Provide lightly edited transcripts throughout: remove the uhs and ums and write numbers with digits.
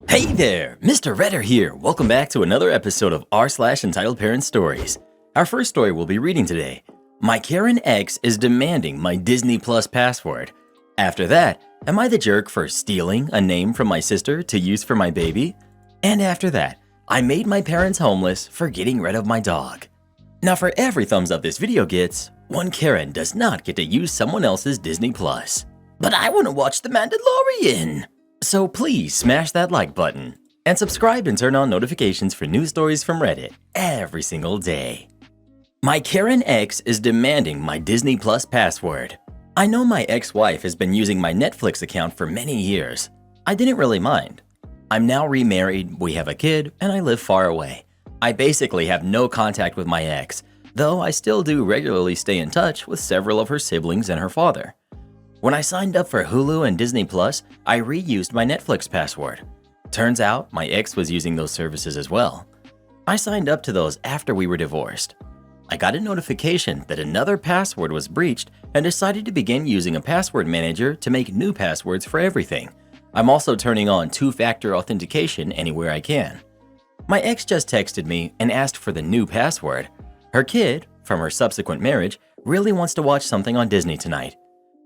Hey there, Mr. Redder here. Welcome back to another episode of r/Entitled Parent Stories. Our first story we'll be reading today. My Karen ex is demanding my Disney Plus password. After that, am I the jerk for stealing a name from my sister to use for my baby? And after that, I made my parents homeless for getting rid of my dog. Now for every thumbs up this video gets, one Karen does not get to use someone else's Disney Plus. But I want to watch The Mandalorian! So please smash that like button and subscribe and turn on notifications for news stories from Reddit every single day. My Karen ex is demanding my Disney Plus password. I know my ex-wife has been using my Netflix account for many years. I didn't really mind. I'm now remarried, we have a kid, and I live far away. I basically have no contact with my ex, though I still do regularly stay in touch with several of her siblings and her father. When I signed up for Hulu and Disney Plus, I reused my Netflix password. Turns out my ex was using those services as well. I signed up to those after we were divorced. I got a notification that another password was breached and decided to begin using a password manager to make new passwords for everything. I'm also turning on two-factor authentication anywhere I can. My ex just texted me and asked for the new password. Her kid, from her subsequent marriage, really wants to watch something on Disney tonight.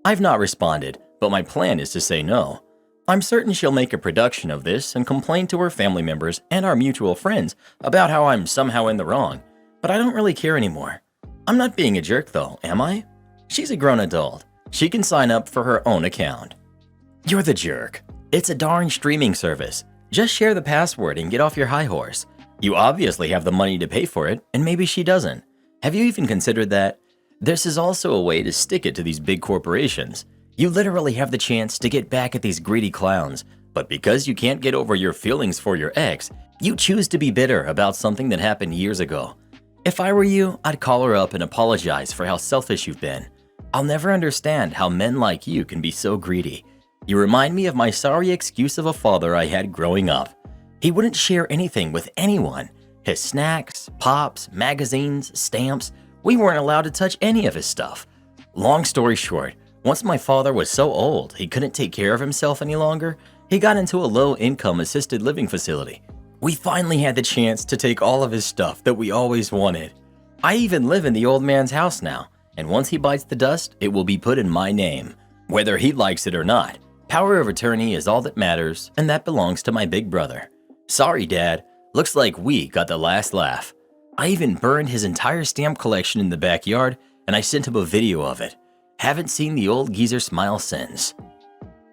I've not responded, but my plan is to say no. I'm certain she'll make a production of this and complain to her family members and our mutual friends about how I'm somehow in the wrong, but I don't really care anymore. I'm not being a jerk though, am I? She's a grown adult. She can sign up for her own account. You're the jerk. It's a darn streaming service. Just share the password and get off your high horse. You obviously have the money to pay for it, and maybe she doesn't. Have you even considered that? This is also a way to stick it to these big corporations. You literally have the chance to get back at these greedy clowns, but because you can't get over your feelings for your ex, you choose to be bitter about something that happened years ago. If I were you, I'd call her up and apologize for how selfish you've been. I'll never understand how men like you can be so greedy. You remind me of my sorry excuse of a father I had growing up. He wouldn't share anything with anyone. His snacks, pops, magazines, stamps. We weren't allowed to touch any of his stuff. Long story short, once my father was so old he couldn't take care of himself any longer, he got into a low-income assisted living facility. We finally had the chance to take all of his stuff that we always wanted. I even live in the old man's house now, and once he bites the dust, it will be put in my name. Whether he likes it or not, power of attorney is all that matters, and that belongs to my big brother. Sorry, Dad. Looks like we got the last laugh. I even burned his entire stamp collection in the backyard, and I sent him a video of it. Haven't seen the old geezer smile since.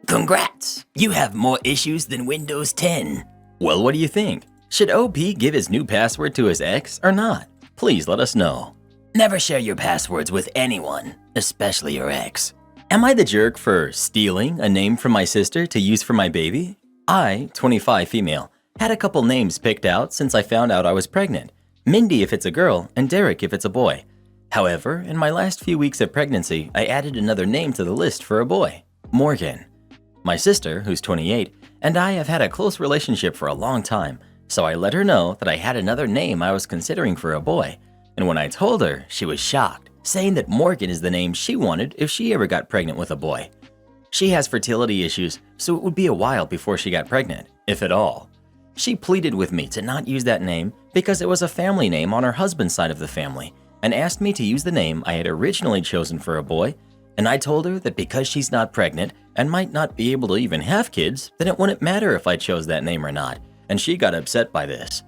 Congrats! You have more issues than Windows 10. Well, what do you think? Should OP give his new password to his ex or not? Please let us know. Never share your passwords with anyone, especially your ex. Am I the jerk for stealing a name from my sister to use for my baby? I, 25 female, had a couple names picked out since I found out I was pregnant. Mindy if it's a girl, and Derek if it's a boy. However, in my last few weeks of pregnancy, I added another name to the list for a boy, Morgan. My sister, who's 28, and I have had a close relationship for a long time, so I let her know that I had another name I was considering for a boy, and when I told her, she was shocked, saying that Morgan is the name she wanted if she ever got pregnant with a boy. She has fertility issues, so it would be a while before she got pregnant, if at all. She pleaded with me to not use that name because it was a family name on her husband's side of the family, and asked me to use the name I had originally chosen for a boy, and I told her that because she's not pregnant and might not be able to even have kids, then it wouldn't matter if I chose that name or not, and she got upset by this.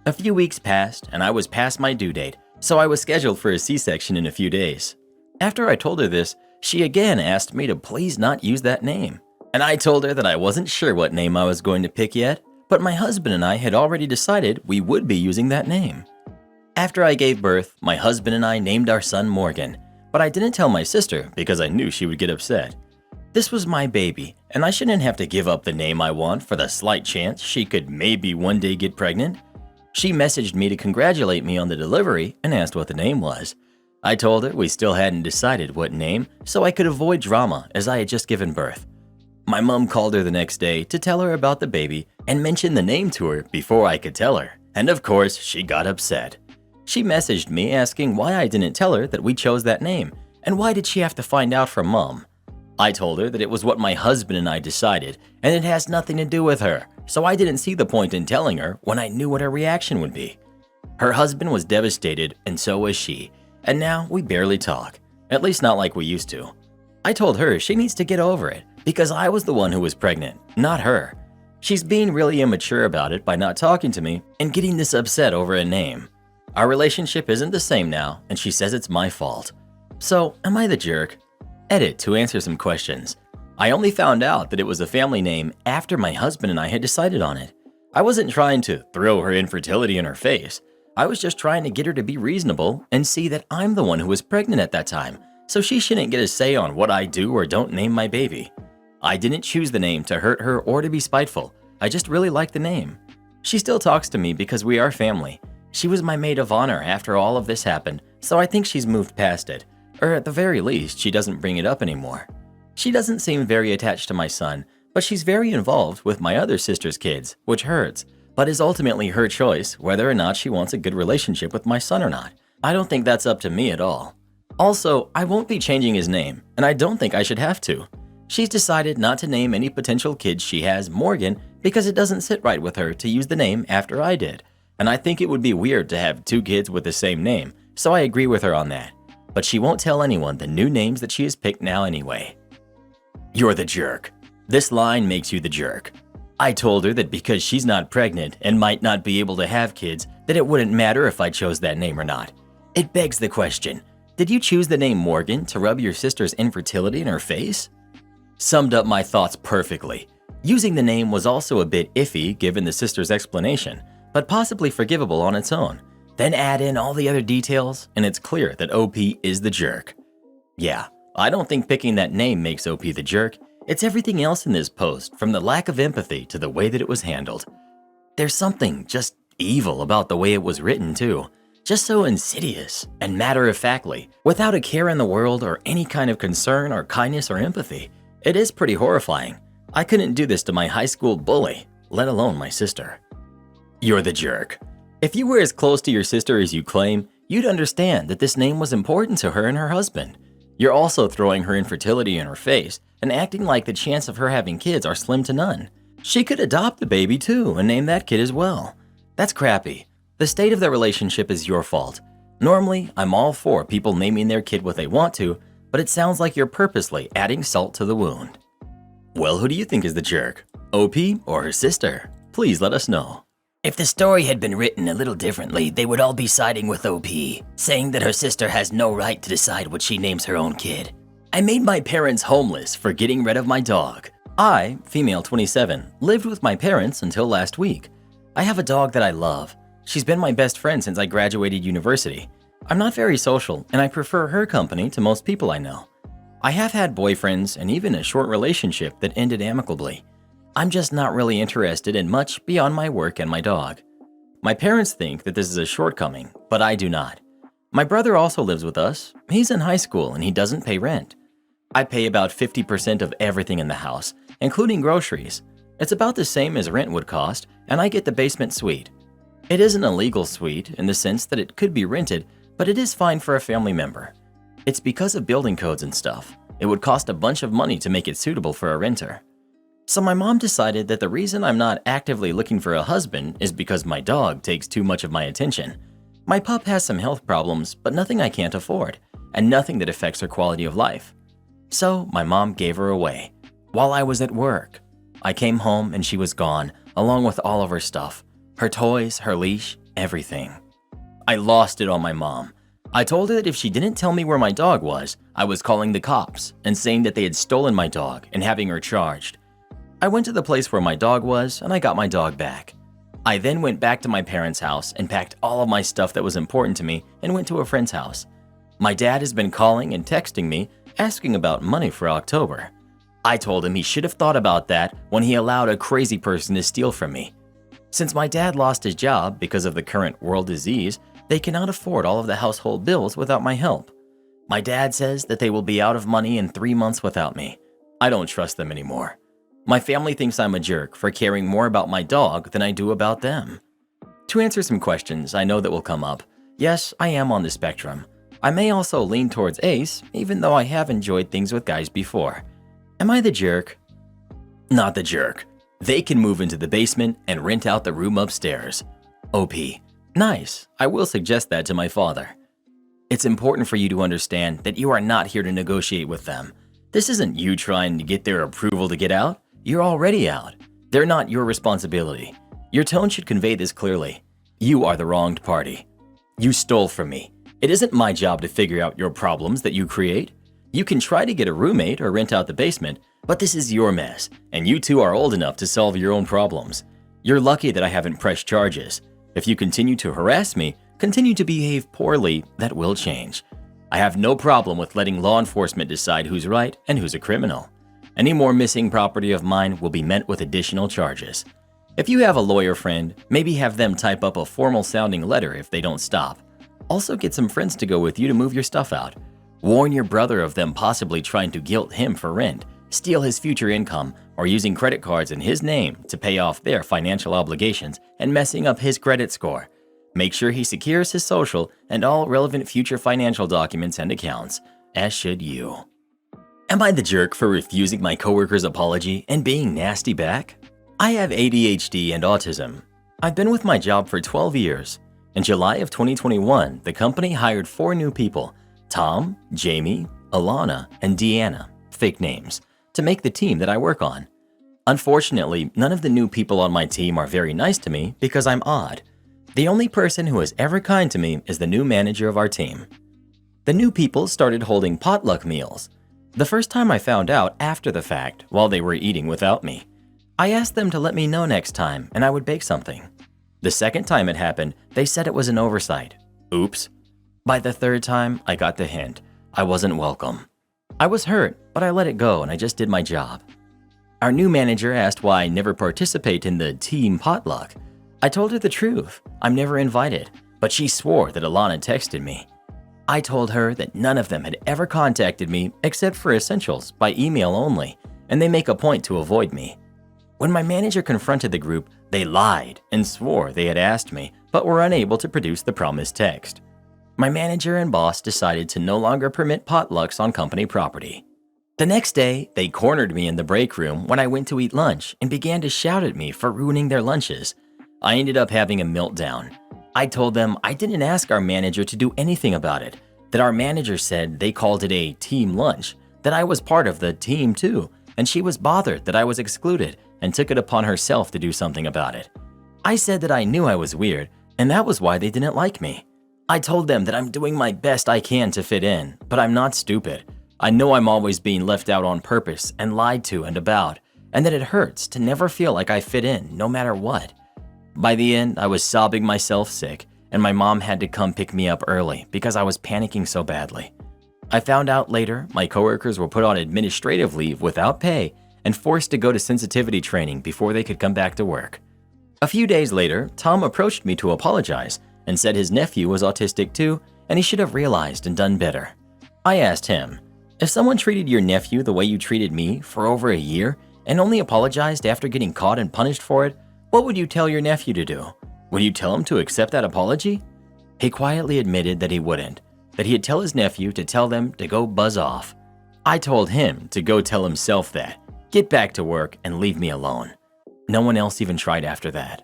A few weeks passed, and I was past my due date, so I was scheduled for a C-section in a few days. After I told her this, she again asked me to please not use that name, and I told her that I wasn't sure what name I was going to pick yet, but my husband and I had already decided we would be using that name. After I gave birth, my husband and I named our son Morgan, but I didn't tell my sister because I knew she would get upset. This was my baby, and I shouldn't have to give up the name I want for the slight chance she could maybe one day get pregnant. She messaged me to congratulate me on the delivery and asked what the name was. I told her we still hadn't decided what name, so I could avoid drama as I had just given birth. My mom called her the next day to tell her about the baby and mentioned the name to her before I could tell her, and of course she got upset. She messaged me asking why I didn't tell her that we chose that name, and why did she have to find out from Mom. I told her that it was what my husband and I decided, and it has nothing to do with her. so I didn't see the point in telling her when I knew what her reaction would be. Her husband was devastated and so was she, and now we barely talk, at least not like we used to. I told her she needs to get over it because I was the one who was pregnant, not her. She's being really immature about it by not talking to me and getting this upset over a name. Our relationship isn't the same now, and she says it's my fault. So, am I the jerk? Edit to answer some questions. I only found out that it was a family name after my husband and I had decided on it. I wasn't trying to throw her infertility in her face. I was just trying to get her to be reasonable and see that I'm the one who was pregnant at that time, so she shouldn't get a say on what I do or don't name my baby. I didn't choose the name to hurt her or to be spiteful. I just really like the name. She still talks to me because we are family. She was my maid of honor after all of this happened, so I think she's moved past it. Or at the very least, she doesn't bring it up anymore. She doesn't seem very attached to my son, but she's very involved with my other sister's kids, which hurts, but is ultimately her choice whether or not she wants a good relationship with my son or not. I don't think that's up to me at all. Also, I won't be changing his name, and I don't think I should have to. She's decided not to name any potential kids she has Morgan because it doesn't sit right with her to use the name after I did, and I think it would be weird to have two kids with the same name, so I agree with her on that. But she won't tell anyone the new names that she has picked now anyway. You're the jerk. This line makes you the jerk. I told her that because she's not pregnant and might not be able to have kids, that it wouldn't matter if I chose that name or not. It begs the question, did you choose the name Morgan to rub your sister's infertility in her face? Summed up my thoughts perfectly. Using the name was also a bit iffy given the sister's explanation, but possibly forgivable on its own. Then add in all the other details, and it's clear that OP is the jerk. Yeah, I don't think picking that name makes OP the jerk. It's everything else in this post, from the lack of empathy to the way that it was handled. There's something just evil about the way it was written too. Just so insidious and matter-of-factly, without a care in the world or any kind of concern or kindness or empathy. It is pretty horrifying. I couldn't do this to my high school bully, let alone my sister. You're the jerk. If you were as close to your sister as you claim, you'd understand that this name was important to her and her husband. You're also throwing her infertility in her face and acting like the chance of her having kids are slim to none. She could adopt the baby too and name that kid as well. That's crappy. The state of their relationship is your fault. Normally, I'm all for people naming their kid what they want to, but it sounds like you're purposely adding salt to the wound. Well, who do you think is the jerk? OP or her sister? Please let us know. If the story had been written a little differently, they would all be siding with OP, saying that her sister has no right to decide what she names her own kid. I made my parents homeless for getting rid of my dog. I, female 27, lived with my parents until last week. I have a dog that I love. She's been my best friend since I graduated university. I'm not very social, and I prefer her company to most people I know. I have had boyfriends and even a short relationship that ended amicably. I'm just not really interested in much beyond my work and my dog. My parents think that this is a shortcoming, but I do not. My brother also lives with us. He's in high school and he doesn't pay rent. I pay about 50% of everything in the house, including groceries. It's about the same as rent would cost, and I get the basement suite. It isn't a legal suite in the sense that it could be rented, but it is fine for a family member. It's because of building codes and stuff. It would cost a bunch of money to make it suitable for a renter. So my mom decided that the reason I'm not actively looking for a husband is because my dog takes too much of my attention. My pup has some health problems, but nothing I can't afford, and nothing that affects her quality of life. So my mom gave her away while I was at work. I came home and she was gone, along with all of her stuff, her toys, her leash, everything. I lost it on my mom. I told her that if she didn't tell me where my dog was, I was calling the cops and saying that they had stolen my dog and having her charged. I went to the place where my dog was and I got my dog back. I then went back to my parents' house and packed all of my stuff that was important to me and went to a friend's house. My dad has been calling and texting me, asking about money for October. I told him he should have thought about that when he allowed a crazy person to steal from me. Since my dad lost his job because of the current world disease, they cannot afford all of the household bills without my help. My dad says that they will be out of money in 3 months without me. I don't trust them anymore. My family thinks I'm a jerk for caring more about my dog than I do about them. To answer some questions I know that will come up, yes, I am on the spectrum. I may also lean towards ace, even though I have enjoyed things with guys before. Am I the jerk? Not the jerk. They can move into the basement and rent out the room upstairs. OP. Nice. I will suggest that to my father. It's important for you to understand that you are not here to negotiate with them. This isn't you trying to get their approval to get out. You're already out. They're not your responsibility. Your tone should convey this clearly. You are the wronged party. You stole from me. It isn't my job to figure out your problems that you create. You can try to get a roommate or rent out the basement, but this is your mess, and you two are old enough to solve your own problems. You're lucky that I haven't pressed charges. If you continue to harass me, continue to behave poorly, that will change. I have no problem with letting law enforcement decide who's right and who's a criminal. Any more missing property of mine will be met with additional charges. If you have a lawyer friend, maybe have them type up a formal-sounding letter if they don't stop. Also get some friends to go with you to move your stuff out. Warn your brother of them possibly trying to guilt him for rent, steal his future income, or using credit cards in his name to pay off their financial obligations and messing up his credit score. Make sure he secures his social and all relevant future financial documents and accounts, as should you. Am I the jerk for refusing my coworker's apology and being nasty back? I have ADHD and autism. I've been with my job for 12 years. In July of 2021, the company hired 4 new people, Tom, Jamie, Alana, and Deanna, fake names, to make the team that I work on. Unfortunately, none of the new people on my team are very nice to me because I'm odd. The only person who is ever kind to me is the new manager of our team. The new people started holding potluck meals. The first time I found out after the fact, while they were eating without me. I asked them to let me know next time and I would bake something. The second time it happened, they said it was an oversight. Oops. By the third time, I got the hint. I wasn't welcome. I was hurt, but I let it go and I just did my job. Our new manager asked why I never participate in the team potluck. I told her the truth. I'm never invited, but she swore that Alana texted me. I told her that none of them had ever contacted me except for essentials by email only, and they make a point to avoid me. When my manager confronted the group, they lied and swore they had asked me, but were unable to produce the promised text. My manager and boss decided to no longer permit potlucks on company property. The next day, they cornered me in the break room when I went to eat lunch and began to shout at me for ruining their lunches. I ended up having a meltdown. I told them I didn't ask our manager to do anything about it, that our manager said they called it a team lunch, that I was part of the team too, and she was bothered that I was excluded and took it upon herself to do something about it. I said that I knew I was weird, and that was why they didn't like me. I told them that I'm doing my best I can to fit in, but I'm not stupid. I know I'm always being left out on purpose and lied to and about, and that it hurts to never feel like I fit in no matter what. By the end, I was sobbing myself sick, and my mom had to come pick me up early because I was panicking so badly. I found out later my coworkers were put on administrative leave without pay and forced to go to sensitivity training before they could come back to work. A few days later, Tom approached me to apologize and said his nephew was autistic too and he should have realized and done better. I asked him, if someone treated your nephew the way you treated me for over a year and only apologized after getting caught and punished for it, what would you tell your nephew to do? Would you tell him to accept that apology? He quietly admitted that he wouldn't, that he'd tell his nephew to tell them to go buzz off. I told him to go tell himself that, get back to work and leave me alone. No one else even tried after that.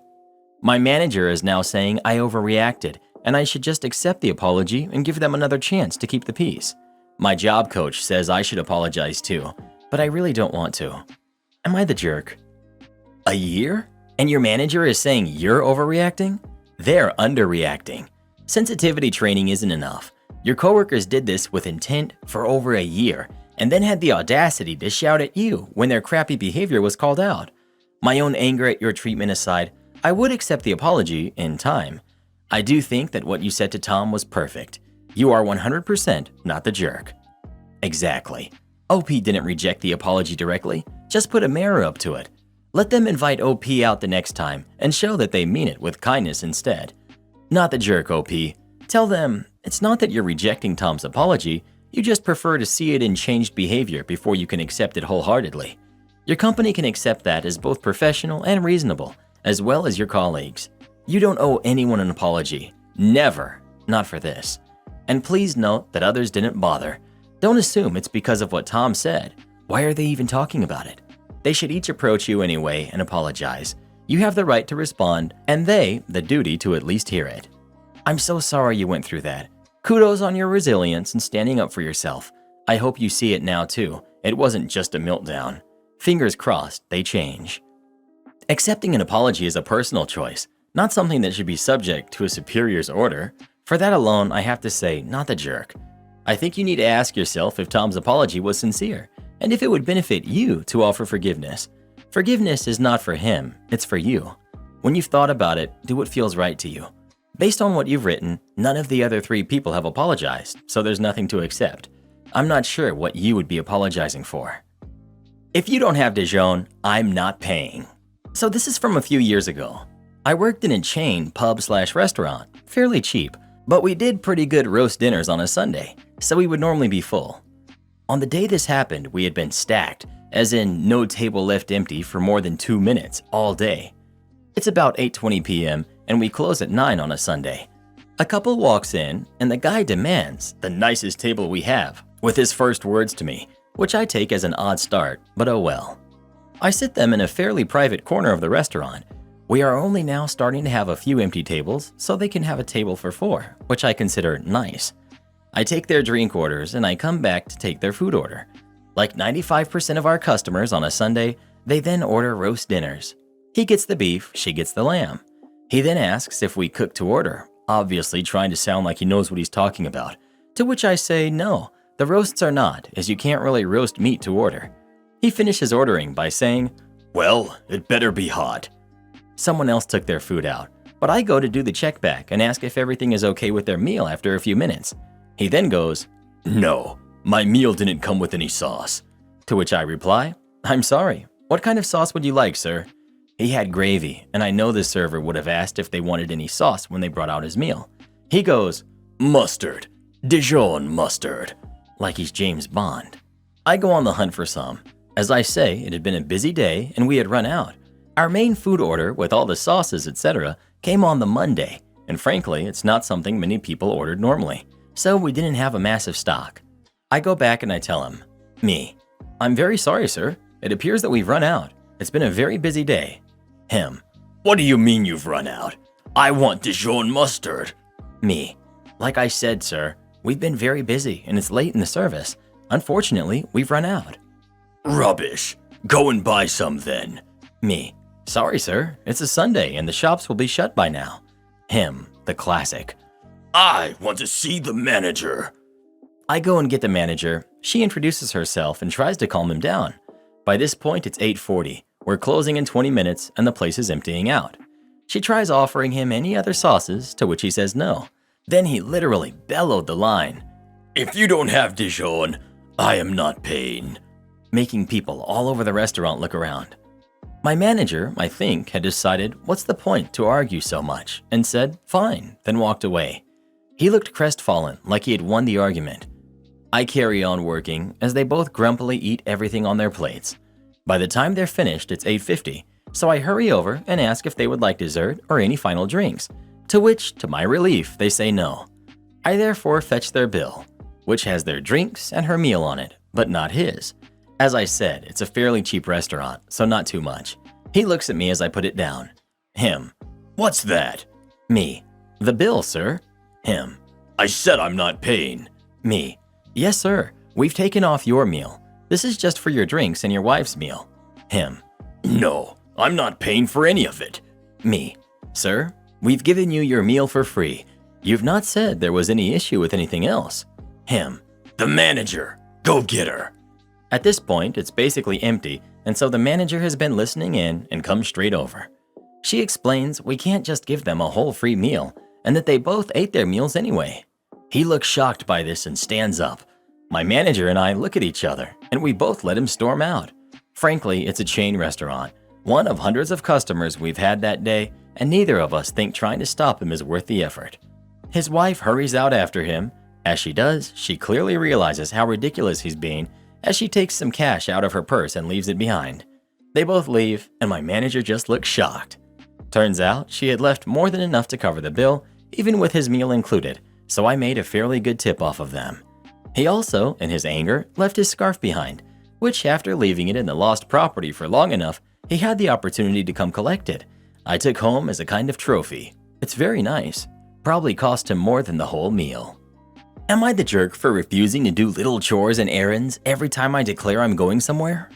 My manager is now saying I overreacted and I should just accept the apology and give them another chance to keep the peace. My job coach says I should apologize too, but I really don't want to. Am I the jerk? A year? And your manager is saying you're overreacting? They're underreacting. Sensitivity training isn't enough. Your coworkers did this with intent for over a year and then had the audacity to shout at you when their crappy behavior was called out. My own anger at your treatment aside, I would accept the apology in time. I do think that what you said to Tom was perfect. You are 100% not the jerk. Exactly. OP didn't reject the apology directly, just put a mirror up to it. Let them invite OP out the next time and show that they mean it with kindness instead. Not the jerk, OP. Tell them it's not that you're rejecting Tom's apology, you just prefer to see it in changed behavior before you can accept it wholeheartedly. Your company can accept that as both professional and reasonable, as well as your colleagues. You don't owe anyone an apology. Never. Not for this. And please note that others didn't bother. Don't assume it's because of what Tom said. Why are they even talking about it? They should each approach you anyway and apologize. You have the right to respond, and they the duty to at least hear it. I'm so sorry you went through that. Kudos on your resilience and standing up for yourself. I hope you see it now too. It wasn't just a meltdown. Fingers crossed, they change. Accepting an apology is a personal choice, not something that should be subject to a superior's order. For that alone, I have to say, not the jerk. I think you need to ask yourself if Tom's apology was sincere, and if it would benefit you to offer forgiveness. Forgiveness is not for him, it's for you. When you've thought about it, do what feels right to you. Based on what you've written, none of the other 3 people have apologized, so there's nothing to accept. I'm not sure what you would be apologizing for. If you don't have Dijon, I'm not paying. So this is from a few years ago. I worked in a chain pub/restaurant, fairly cheap, but we did pretty good roast dinners on a Sunday, so we would normally be full. On the day this happened, we had been stacked, as in no table left empty for more than 2 minutes all day. It's about 8:20 p.m. and we close at 9 on a Sunday. A couple walks in and the guy demands the nicest table we have with his first words to me, which I take as an odd start, but oh well. I sit them in a fairly private corner of the restaurant. We are only now starting to have a few empty tables so they can have a table for 4, which I consider nice. I take their drink orders and I come back to take their food order. Like 95% of our customers on a Sunday, they then order roast dinners. He gets the beef, she gets the lamb. He then asks if we cook to order, obviously trying to sound like he knows what he's talking about. To which I say no, the roasts are not, as you can't really roast meat to order. He finishes ordering by saying, "Well, it better be hot." Someone else took their food out, but I go to do the check back and ask if everything is okay with their meal after a few minutes. He then goes, "No, my meal didn't come with any sauce." To which I reply, "I'm sorry, what kind of sauce would you like, sir?" He had gravy, and I know the server would have asked if they wanted any sauce when they brought out his meal. He goes, "Mustard, Dijon mustard," like he's James Bond. I go on the hunt for some. As I say, it had been a busy day and we had run out. Our main food order with all the sauces, etc., came on the Monday, and frankly, it's not something many people ordered normally, so we didn't have a massive stock. I go back and I tell him, me, "I'm very sorry, sir. It appears that we've run out. It's been a very busy day." Him, "What do you mean you've run out? I want Dijon mustard." Me, "Like I said, sir, we've been very busy and it's late in the service. Unfortunately, we've run out." "Rubbish. Go and buy some then." Me, "Sorry, sir. It's a Sunday and the shops will be shut by now." Him, the classic, "I want to see the manager." I go and get the manager. She introduces herself and tries to calm him down. By this point, it's 8:40. We're closing in 20 minutes and the place is emptying out. She tries offering him any other sauces, to which he says no. Then he literally bellowed the line, "If you don't have Dijon, I am not paying," making people all over the restaurant look around. My manager, I think, had decided what's the point to argue so much and said fine, then walked away. He looked crestfallen, like he had won the argument. I carry on working as they both grumpily eat everything on their plates. By the time they're finished, it's 8:50, so I hurry over and ask if they would like dessert or any final drinks, to which, to my relief, they say no. I therefore fetch their bill, which has their drinks and her meal on it, but not his. As I said, it's a fairly cheap restaurant, so not too much. He looks at me as I put it down. Him, "What's that?" Me, "The bill, sir." Him, "I said I'm not paying." Me, "Yes, sir. We've taken off your meal. This is just for your drinks and your wife's meal." Him, "No, I'm not paying for any of it." Me, "Sir, we've given you your meal for free. You've not said there was any issue with anything else." Him, "The manager, go get her." At this point, it's basically empty, and so the manager has been listening in and comes straight over. She explains we can't just give them a whole free meal, and that they both ate their meals anyway. He looks shocked by this and stands up. My manager and I look at each other, and we both let him storm out. Frankly, it's a chain restaurant, one of hundreds of customers we've had that day, and neither of us think trying to stop him is worth the effort. His wife hurries out after him. As she does, she clearly realizes how ridiculous he's being as she takes some cash out of her purse and leaves it behind. They both leave, and my manager just looks shocked. Turns out she had left more than enough to cover the bill, even with his meal included, so I made a fairly good tip off of them. He also, in his anger, left his scarf behind, which after leaving it in the lost property for long enough, he had the opportunity to come collect it. I took home as a kind of trophy. It's very nice. Probably cost him more than the whole meal. Am I the jerk for refusing to do little chores and errands every time I declare I'm going somewhere?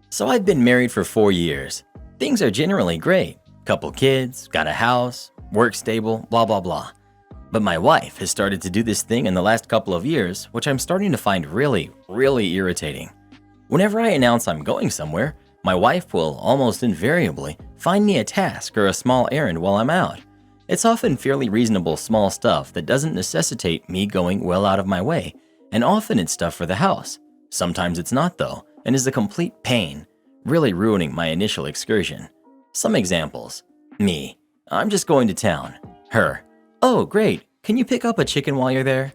So I've been married for 4 years. Things are generally great. Couple kids, got a house, work stable, blah blah blah. But my wife has started to do this thing in the last couple of years, which I'm starting to find really irritating. Whenever I announce I'm going somewhere, my wife will almost invariably find me a task or a small errand while I'm out. It's often fairly reasonable small stuff that doesn't necessitate me going well out of my way, and often it's stuff for the house. Sometimes it's not though, and is a complete pain, really ruining my initial excursion. Some examples. Me, I'm just going to town. Her, oh great, can you pick up a chicken while you're there?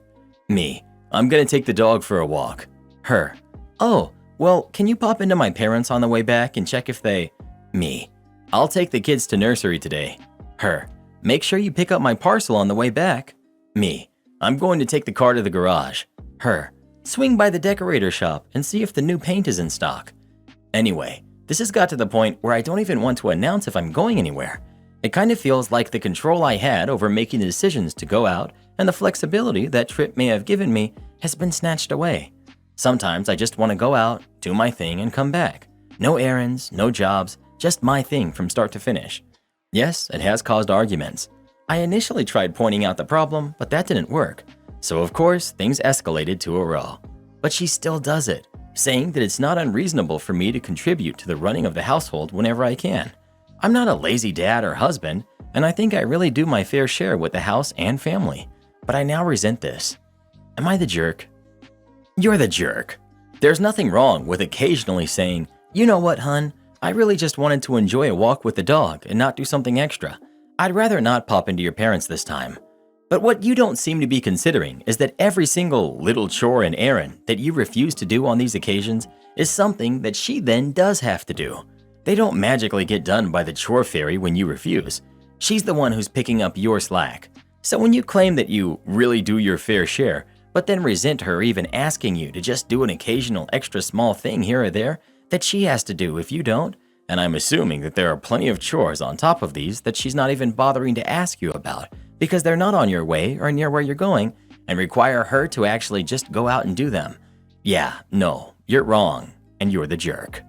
Me, I'm gonna take the dog for a walk. Her, oh, well, can you pop into my parents on the way back and check if they… Me, I'll take the kids to nursery today. Her, make sure you pick up my parcel on the way back. Me, I'm going to take the car to the garage. Her, swing by the decorator shop and see if the new paint is in stock. Anyway, this has got to the point where I don't even want to announce if I'm going anywhere. It kind of feels like the control I had over making the decisions to go out and the flexibility that trip may have given me has been snatched away. Sometimes I just want to go out, do my thing, and come back. No errands, no jobs, just my thing from start to finish. Yes, it has caused arguments. I initially tried pointing out the problem, but that didn't work. So of course, things escalated to a row. But she still does it, saying that it's not unreasonable for me to contribute to the running of the household whenever I can. I'm not a lazy dad or husband, and I think I really do my fair share with the house and family. But I now resent this. Am I the jerk? You're the jerk. There's nothing wrong with occasionally saying, you know what, hun? I really just wanted to enjoy a walk with the dog and not do something extra. I'd rather not pop into your parents this time. But what you don't seem to be considering is that every single little chore and errand that you refuse to do on these occasions is something that she then does have to do. They don't magically get done by the chore fairy when you refuse. She's the one who's picking up your slack. So when you claim that you really do your fair share, but then resent her even asking you to just do an occasional extra small thing here or there that she has to do if you don't, and I'm assuming that there are plenty of chores on top of these that she's not even bothering to ask you about because they're not on your way or near where you're going and require her to actually just go out and do them. Yeah, no, you're wrong, and you're the jerk.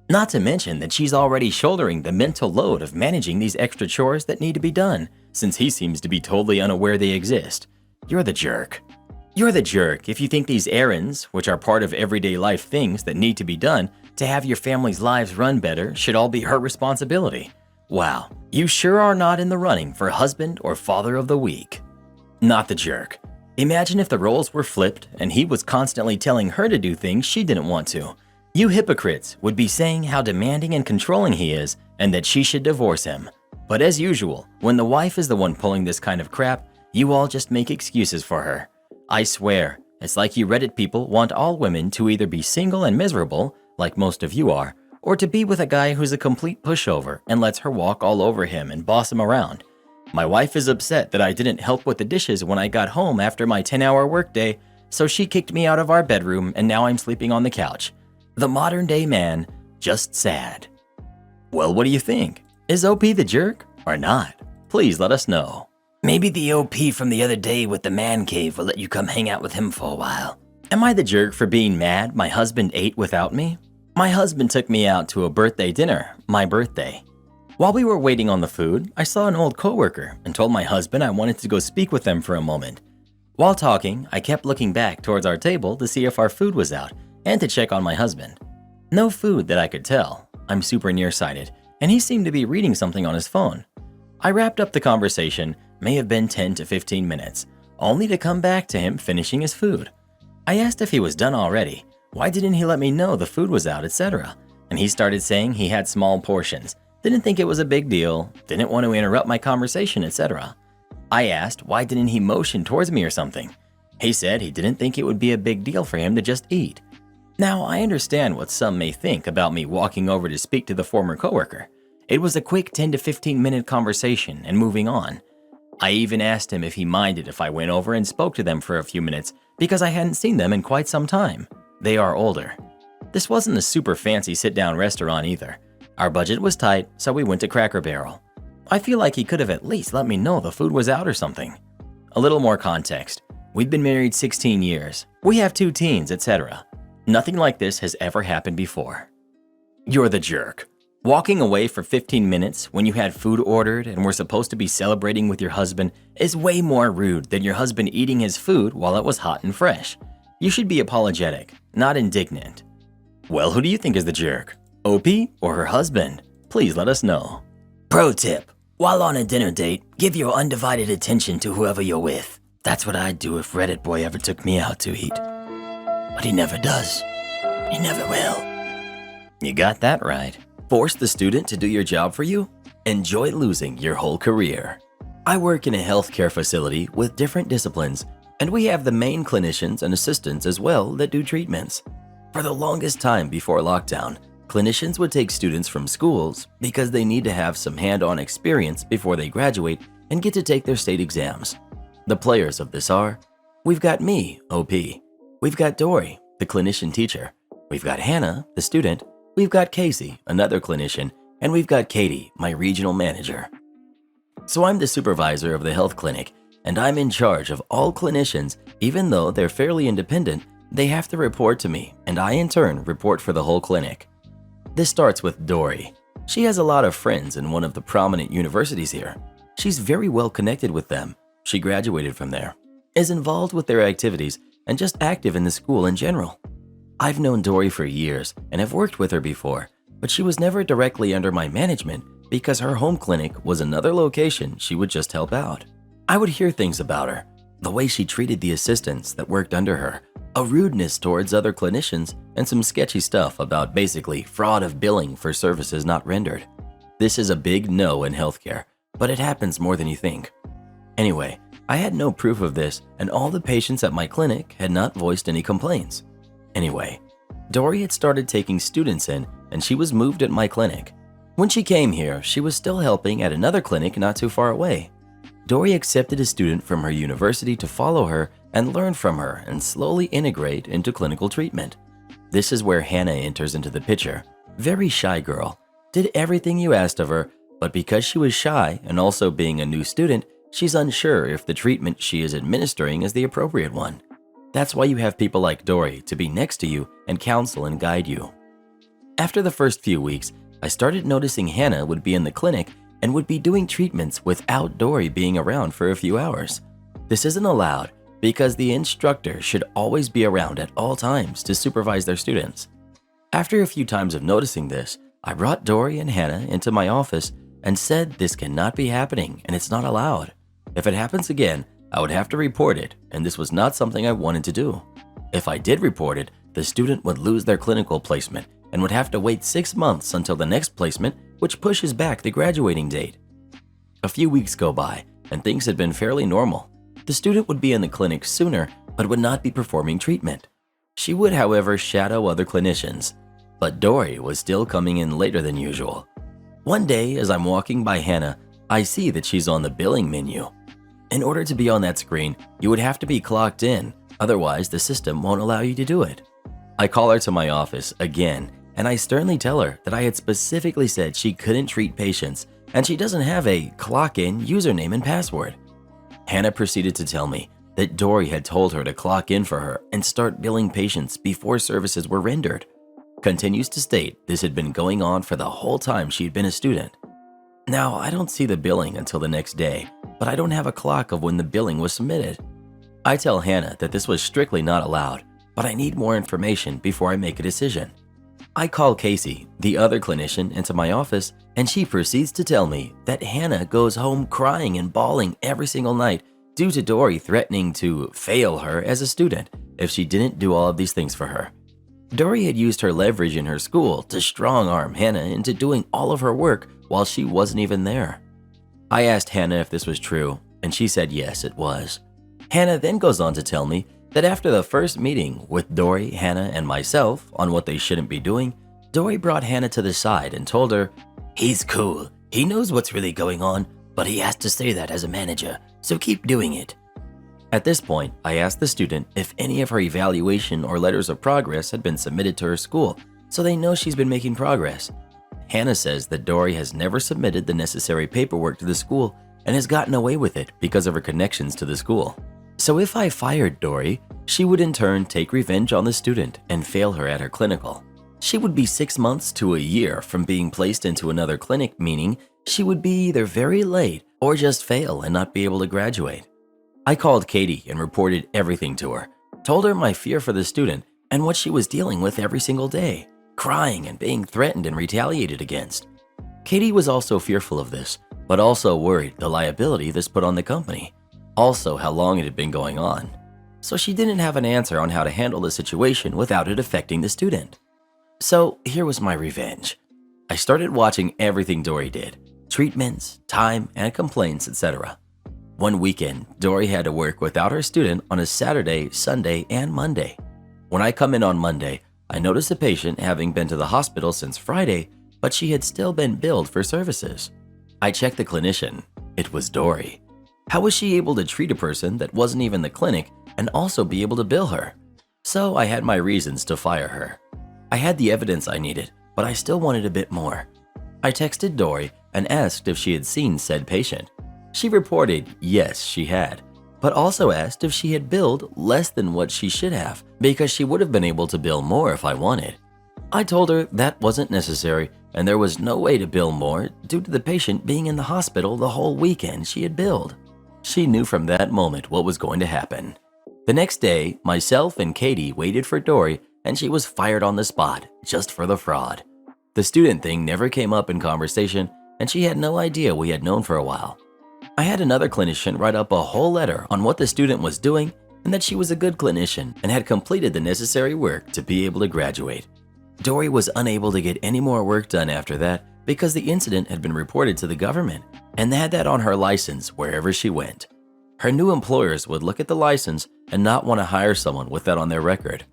Not to mention that she's already shouldering the mental load of managing these extra chores that need to be done, since he seems to be totally unaware they exist. You're the jerk. You're the jerk if you think these errands, which are part of everyday life things that need to be done to have your family's lives run better, should all be her responsibility. Wow, you sure are not in the running for husband or father of the week. Not the jerk. Imagine if the roles were flipped and he was constantly telling her to do things she didn't want to. You hypocrites would be saying how demanding and controlling he is and that she should divorce him. But as usual, when the wife is the one pulling this kind of crap, you all just make excuses for her. I swear, it's like you Reddit people want all women to either be single and miserable, like most of you are, or to be with a guy who's a complete pushover and lets her walk all over him and boss him around. My wife is upset that I didn't help with the dishes when I got home after my 10-hour workday, so she kicked me out of our bedroom and now I'm sleeping on the couch. The modern day man, just sad. Well, what do you think? Is OP the jerk or not? Please let us know. Maybe the OP from the other day with the man cave will let you come hang out with him for a while. Am I the jerk for being mad my husband ate without me? My husband took me out to a birthday dinner, my birthday. While we were waiting on the food, I saw an old coworker and told my husband I wanted to go speak with them for a moment. While talking, I kept looking back towards our table to see if our food was out and to check on my husband. No food that I could tell. I'm super nearsighted, and he seemed to be reading something on his phone. I wrapped up the conversation, may have been 10 to 15 minutes, only to come back to him finishing his food. I asked if he was done already, why didn't he let me know the food was out, etc. And he started saying he had small portions, didn't think it was a big deal, didn't want to interrupt my conversation, etc. I asked why didn't he motion towards me or something. He said he didn't think it would be a big deal for him to just eat. Now, I understand what some may think about me walking over to speak to the former coworker. It was a quick 10 to 15 minute conversation and moving on. I even asked him if he minded if I went over and spoke to them for a few minutes because I hadn't seen them in quite some time. They are older. This wasn't a super fancy sit-down restaurant either. Our budget was tight, so we went to Cracker Barrel. I feel like he could have at least let me know the food was out or something. A little more context. We've been married 16 years. We have 2 teens, etc. Nothing like this has ever happened before. You're the jerk. Walking away for 15 minutes when you had food ordered and were supposed to be celebrating with your husband is way more rude than your husband eating his food while it was hot and fresh. You should be apologetic, not indignant. Well, who do you think is the jerk? OP or her husband? Please let us know. Pro tip: while on a dinner date, give your undivided attention to whoever you're with. That's what I'd do if Reddit boy ever took me out to eat. But he never does. He never will. You got that right. Force the student to do your job for you? Enjoy losing your whole career. I work in a healthcare facility with different disciplines, and we have the main clinicians and assistants as well that do treatments. For the longest time before lockdown, clinicians would take students from schools because they need to have some hand-on experience before they graduate and get to take their state exams. The players of this are, we've got me, OP. We've got Dory, the clinician teacher. We've got Hannah, the student. We've got Casey, another clinician. And we've got Katie, my regional manager. So I'm the supervisor of the health clinic, and I'm in charge of all clinicians. Even though they're fairly independent, they have to report to me, and I in turn report for the whole clinic. This starts with Dory. She has a lot of friends in one of the prominent universities here. She's very well connected with them. She graduated from there, is involved with their activities, and just active in the school in general. I've known Dory for years and have worked with her before, but she was never directly under my management because her home clinic was another location she would just help out. I would hear things about her, the way she treated the assistants that worked under her, a rudeness towards other clinicians, and some sketchy stuff about basically fraud of billing for services not rendered. This is a big no in healthcare, but it happens more than you think. Anyway, I had no proof of this, and all the patients at my clinic had not voiced any complaints. Anyway, Dory had started taking students in, and she was moved at my clinic. When she came here, she was still helping at another clinic not too far away. Dory accepted a student from her university to follow her and learn from her and slowly integrate into clinical treatment. This is where Hannah enters into the picture. Very shy girl, did everything you asked of her, but because she was shy and also being a new student, she's unsure if the treatment she is administering is the appropriate one. That's why you have people like Dory to be next to you and counsel and guide you. After the first few weeks, I started noticing Hannah would be in the clinic and would be doing treatments without Dory being around for a few hours. This isn't allowed because the instructor should always be around at all times to supervise their students. After a few times of noticing this, I brought Dory and Hannah into my office and said this cannot be happening and it's not allowed. If it happens again, I would have to report it, and this was not something I wanted to do. If I did report it, the student would lose their clinical placement and would have to wait 6 months until the next placement, which pushes back the graduating date. A few weeks go by, and things had been fairly normal. The student would be in the clinic sooner, but would not be performing treatment. She would, however, shadow other clinicians, but Dory was still coming in later than usual. One day, as I'm walking by Hannah, I see that she's on the billing menu. In order to be on that screen, you would have to be clocked in, otherwise the system won't allow you to do it. I call her to my office again, and I sternly tell her that I had specifically said she couldn't treat patients, and she doesn't have a clock-in username and password. Hannah proceeded to tell me that Dory had told her to clock in for her and start billing patients before services were rendered. Continues to state this had been going on for the whole time she'd been a student. Now, I don't see the billing until the next day, but I don't have a clock of when the billing was submitted. I tell Hannah that this was strictly not allowed, but I need more information before I make a decision. I call Casey, the other clinician, into my office, and she proceeds to tell me that Hannah goes home crying and bawling every single night due to Dory threatening to fail her as a student if she didn't do all of these things for her. Dory had used her leverage in her school to strong-arm Hannah into doing all of her work while she wasn't even there. I asked Hannah if this was true, and she said yes, it was. Hannah then goes on to tell me that after the first meeting with Dory, Hannah, and myself on what they shouldn't be doing, Dory brought Hannah to the side and told her, "He's cool. He knows what's really going on, but he has to say that as a manager, so keep doing it." At this point, I asked the student if any of her evaluation or letters of progress had been submitted to her school, so they know she's been making progress. Hannah says that Dory has never submitted the necessary paperwork to the school and has gotten away with it because of her connections to the school. So if I fired Dory, she would in turn take revenge on the student and fail her at her clinical. She would be 6 months to a year from being placed into another clinic, meaning she would be either very late or just fail and not be able to graduate. I called Katie and reported everything to her, told her my fear for the student and what she was dealing with every single day, crying and being threatened and retaliated against. Katie was also fearful of this, but also worried the liability this put on the company, also how long it had been going on. So she didn't have an answer on how to handle the situation without it affecting the student. So here was my revenge. I started watching everything Dory did, treatments, time, and complaints, etc. One weekend, Dory had to work without her student on a Saturday, Sunday, and Monday. When I come in on Monday, I notice the patient having been to the hospital since Friday, but she had still been billed for services. I checked the clinician. It was Dory. How was she able to treat a person that wasn't even the clinic and also be able to bill her? So I had my reasons to fire her. I had the evidence I needed, but I still wanted a bit more. I texted Dory and asked if she had seen said patient. She reported yes, she had, but also asked if she had billed less than what she should have because she would have been able to bill more if I wanted. I told her that wasn't necessary and there was no way to bill more due to the patient being in the hospital the whole weekend she had billed. She knew from that moment what was going to happen. The next day, myself and Katie waited for Dory and she was fired on the spot just for the fraud. The student thing never came up in conversation and she had no idea we had known for a while. I had another clinician write up a whole letter on what the student was doing and that she was a good clinician and had completed the necessary work to be able to graduate. Dory was unable to get any more work done after that because the incident had been reported to the government and they had that on her license wherever she went. Her new employers would look at the license and not want to hire someone with that on their record.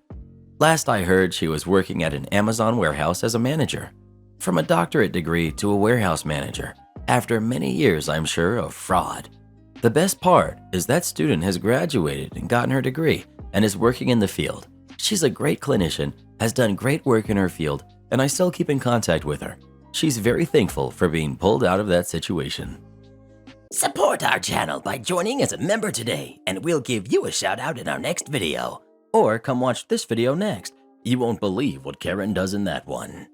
Last I heard, she was working at an Amazon warehouse as a manager. From a doctorate degree to a warehouse manager, after many years, I'm sure, of fraud. The best part is that student has graduated and gotten her degree and is working in the field. She's a great clinician, has done great work in her field, and I still keep in contact with her. She's very thankful for being pulled out of that situation. Support our channel by joining as a member today, and we'll give you a shout out in our next video. Or come watch this video next. You won't believe what Karen does in that one.